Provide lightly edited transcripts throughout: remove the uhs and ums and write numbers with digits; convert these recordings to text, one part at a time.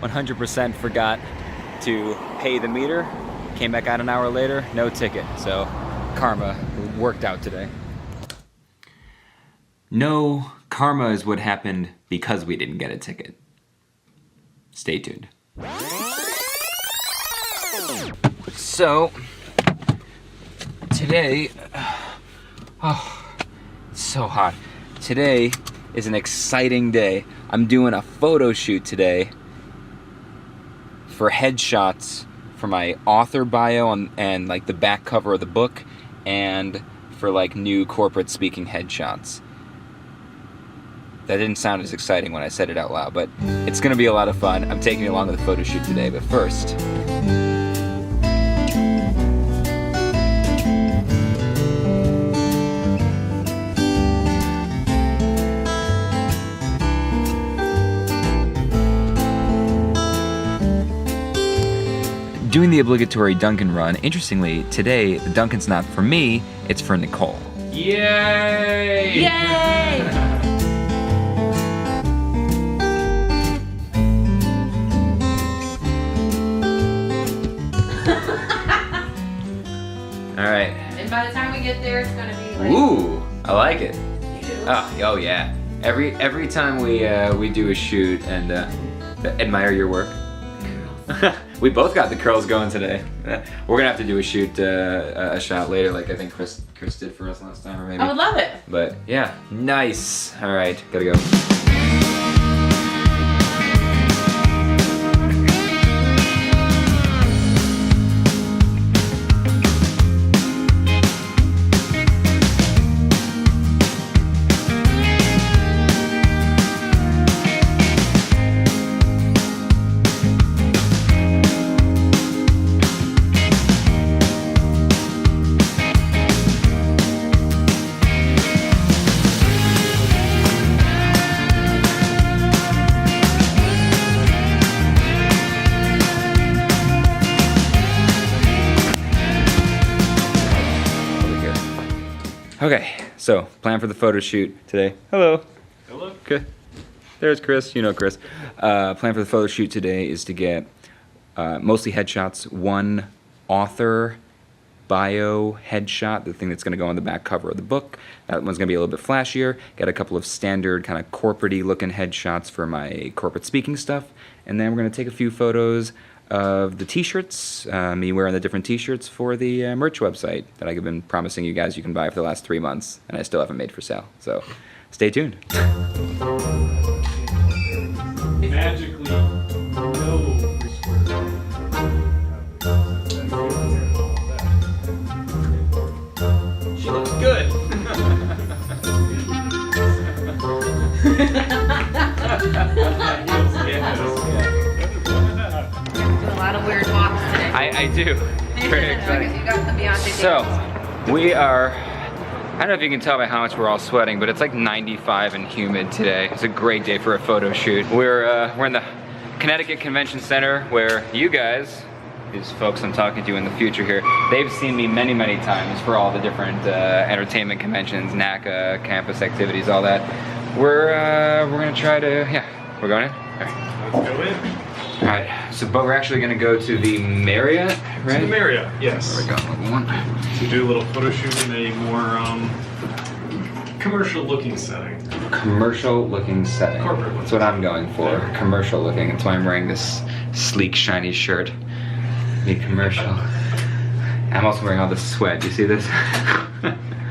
100% forgot to pay the meter. Came back out an hour later, no ticket. So karma worked out today. No, karma is what happened because we didn't get a ticket. Stay tuned. So, today, oh, it's so hot. Today is an exciting day. I'm doing a photo shoot today for headshots for my author bio and like the back cover of the book, and for like new corporate speaking headshots. That didn't sound as exciting when I said it out loud, but it's gonna be a lot of fun. I'm taking you along with the photo shoot today, but first, doing the obligatory Dunkin' run. Interestingly, today, the Dunkin's not for me, it's for Nicole. Yay! Yay! All right. And by the time we get there, it's gonna be like... Ooh, I like it. You do? Oh yeah. Every time we do a shoot and admire your work. We both got the curls going today. We're gonna have to do a shoot, a shot later, like I think Chris did for us last time, or maybe. I would love it. But yeah, nice. All right, gotta go. Okay, so plan for the photo shoot today. Hello. Hello. Good. There's Chris. You know Chris. Plan for the photo shoot today is to get mostly headshots. One author bio headshot, the thing that's going to go on the back cover of the book. That one's going to be a little bit flashier. Got a couple of standard kind of corporate-y looking headshots for my corporate speaking stuff. And then we're going to take a few photos of the t-shirts, me wearing the different t-shirts for the merch website that I've been promising you guys you can buy for the last 3 months, and I still haven't made for sale. So stay tuned. Magically, no. She looks good. A lot of weird walks today. I do. Very exciting. You got the Beyonce So, we are, I don't know if you can tell by how much we're all sweating, but it's like 95 and humid today. It's a great day for a photo shoot. We're in the Connecticut Convention Center where you guys, these folks I'm talking to in the future here, they've seen me many, many times for all the different entertainment conventions, NACA, campus activities, all that. We're gonna try to, yeah, we're going in? All right. Let's go in. All right, so but we're actually gonna go to the Marriott, right? To the Meadow, yes. There we go, level 1. To do a little photo shoot in a more commercial looking setting. Commercial looking setting. Corporate looking. That's what I'm going for. Yeah. Commercial looking. That's why I'm wearing this sleek, shiny shirt. Need commercial. I'm also wearing all this sweat. Do you see this?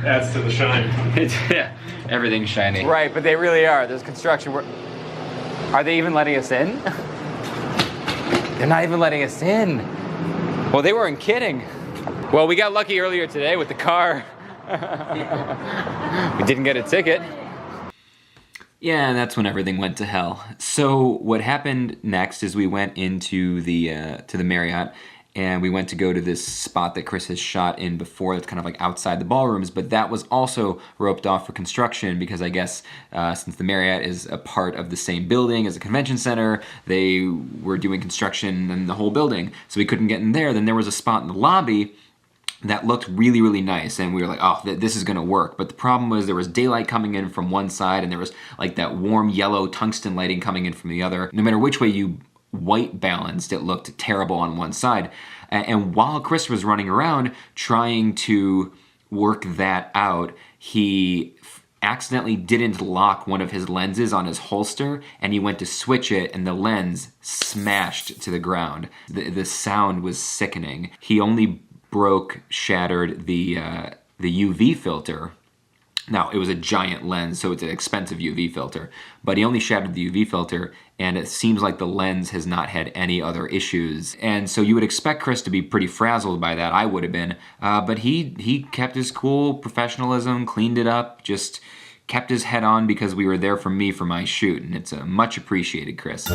Adds to the shine. Yeah, everything's shiny. Right, but they really are. There's construction work. Are they even letting us in? They're not even letting us in. Well, they weren't kidding. Well, we got lucky earlier today with the car. We didn't get a ticket. Yeah, and that's when everything went to hell. So what happened next is we went into the Marriott, and we went to go to this spot that Chris has shot in before that's kind of like outside the ballrooms, but that was also roped off for construction because I guess since the Marriott is a part of the same building as a convention center, they were doing construction in the whole building, so we couldn't get in there. Then there was a spot in the lobby that looked really, really nice, and we were like, oh, this is gonna work. But the problem was there was daylight coming in from one side, and there was like that warm yellow tungsten lighting coming in from the other. No matter which way you white balanced. It looked terrible on one side. And while Chris was running around trying to work that out, he accidentally didn't lock one of his lenses on his holster, and he went to switch it, and the lens smashed to the ground. The sound was sickening. He only shattered the UV filter. Now, it was a giant lens, so it's an expensive UV filter, but he only shattered the UV filter, and it seems like the lens has not had any other issues. And so you would expect Chris to be pretty frazzled by that. I would have been, but he kept his cool professionalism, cleaned it up, just kept his head on because we were there for me for my shoot, and it's much appreciated, Chris.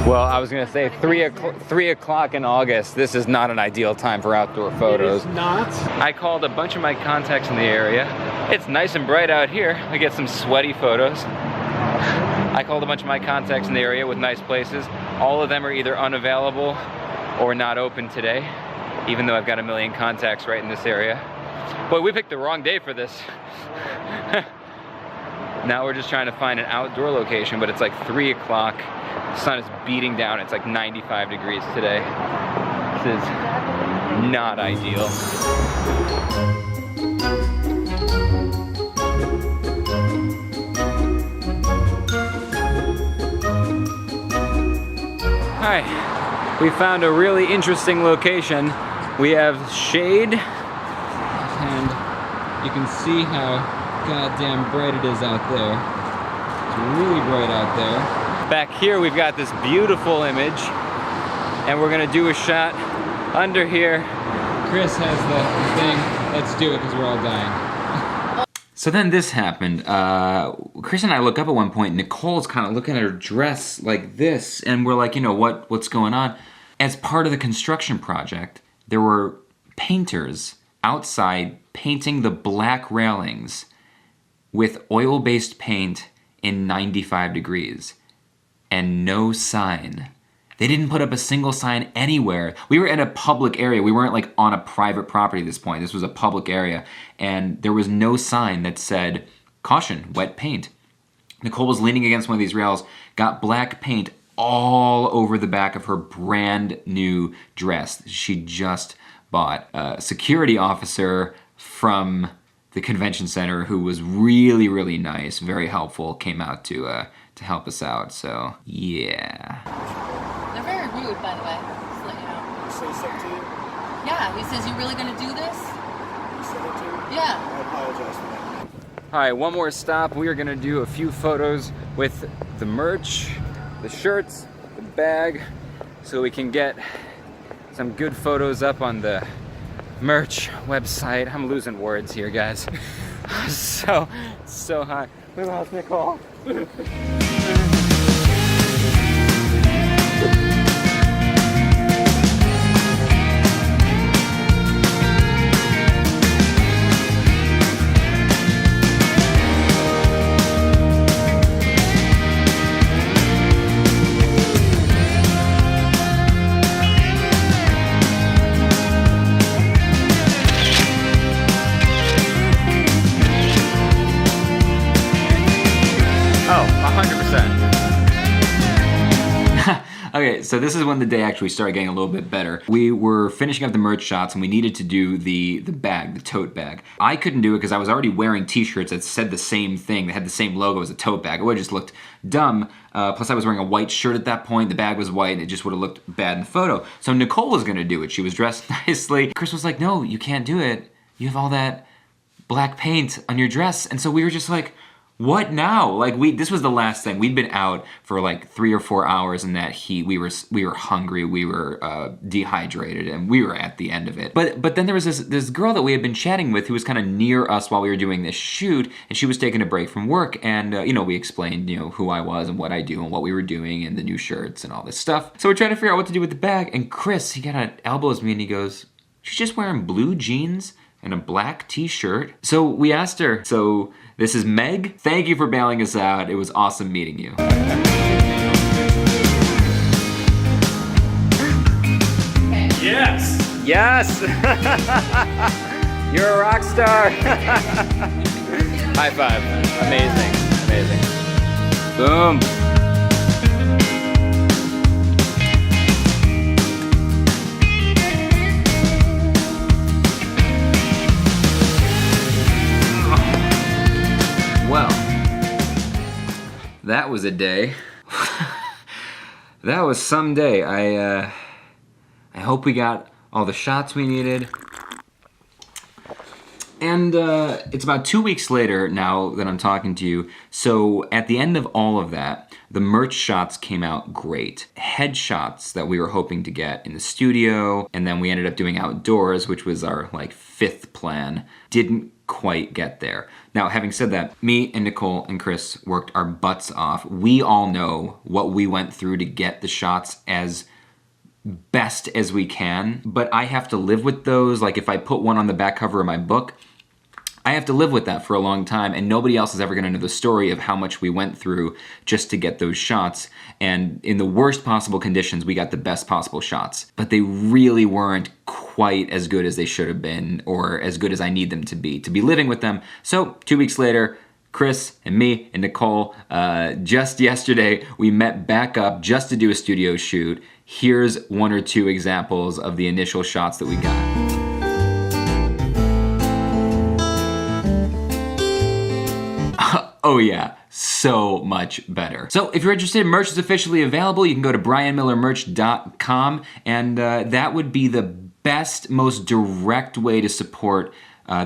Well, I was gonna say 3 o'clock in August. This is not an ideal time for outdoor photos. It is not. I called a bunch of my contacts in the area. It's nice and bright out here. I get some sweaty photos. I called a bunch of my contacts in the area with nice places. All of them are either unavailable or not open today, even though I've got a million contacts right in this area. Boy, we picked the wrong day for this. Now we're just trying to find an outdoor location, but it's like 3 o'clock. The sun is beating down. It's like 95 degrees today. This is not ideal. Hi, we found a really interesting location. We have shade, and you can see how goddamn bright it is out there. It's really bright out there. Back here we've got this beautiful image, and we're gonna do a shot under here. Chris has the thing. Let's do it because we're all dying. So then this happened. Chris and I look up at one point. Nicole's kind of looking at her dress like this, and we're like, you know, what's going on? As part of the construction project, there were painters outside painting the black railings with oil-based paint in 95 degrees. And no sign. They didn't put up a single sign anywhere. We were in a public area. We weren't like on a private property at this point. This was a public area. And there was no sign that said, caution, wet paint. Nicole was leaning against one of these rails, got black paint all over the back of her brand new dress she just bought. A security officer from the convention center who was really, really nice, very helpful, came out to help us out, so yeah. They're very rude, by the way. Just to let you know. He says something to you? Yeah, he says, "You really gonna do this?" He said it to you? Yeah. I apologize for that. All right, one more stop. We are gonna do a few photos with the merch, the shirts, the bag, so we can get some good photos up on the merch website. I'm losing words here, guys. so hot. We lost Nicole. Okay, so this is when the day actually started getting a little bit better. We were finishing up the merch shots and we needed to do the bag, the tote bag. I couldn't do it because I was already wearing t-shirts that said the same thing, that had the same logo as a tote bag. It would have just looked dumb. Plus I was wearing a white shirt at that point, the bag was white, and it just would have looked bad in the photo. So Nicole was gonna do it. She was dressed nicely. Chris was like, no, you can't do it. You have all that black paint on your dress. And so we were just like, what now? Like this was the last thing. We'd been out for like 3 or 4 hours in that heat. We were hungry. We were dehydrated, and we were at the end of it. But then there was this girl that we had been chatting with who was kind of near us while we were doing this shoot, and she was taking a break from work. And you know, we explained who I was and what I do and what we were doing and the new shirts and all this stuff. So we're trying to figure out what to do with the bag. And Chris, he kind of elbows me and he goes, "She's just wearing blue jeans and a black t-shirt." So we asked her, so this is Meg. Thank you for bailing us out. It was awesome meeting you. Yes! Yes! You're a rock star. High five. Amazing, amazing. Boom. Well, that was a day. That was some day. I hope we got all the shots we needed. And it's about 2 weeks later now that I'm talking to you. So at the end of all of that, the merch shots came out great. Headshots that we were hoping to get in the studio, and then we ended up doing outdoors, which was our like 5th plan, didn't quite get there. Now, having said that, me and Nicole and Chris worked our butts off. We all know what we went through to get the shots as best as we can, but I have to live with those. Like if I put one on the back cover of my book, I have to live with that for a long time, and nobody else is ever gonna know the story of how much we went through just to get those shots. And in the worst possible conditions, we got the best possible shots, but they really weren't quite as good as they should have been, or as good as I need them to be living with them. So 2 weeks later, Chris and me and Nicole, just yesterday, we met back up just to do a studio shoot. Here's 1 or 2 examples of the initial shots that we got. Oh yeah, so much better. So if you're interested, merch is officially available. You can go to brianmillermerch.com, and that would be the best, most direct way to support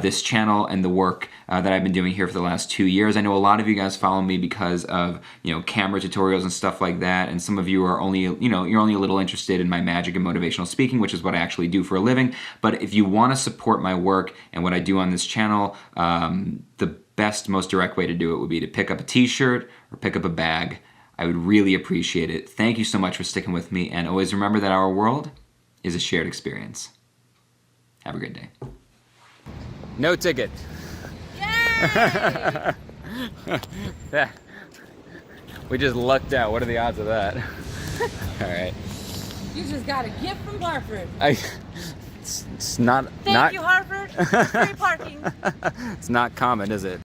this channel and the work that I've been doing here for the last 2 years. I know a lot of you guys follow me because of, camera tutorials and stuff like that, and some of you are only, you're only a little interested in my magic and motivational speaking, which is what I actually do for a living. But if you want to support my work and what I do on this channel, the best, most direct way to do it would be to pick up a t-shirt or pick up a bag. I would really appreciate it. Thank you so much for sticking with me, and always remember that our world is a shared experience. Have a great day. No ticket. Yay! Yeah. We just lucked out. What are the odds of that? All right. You just got a gift from Hartford. It's not. Thank you, Hartford. Free parking. It's not common, is it?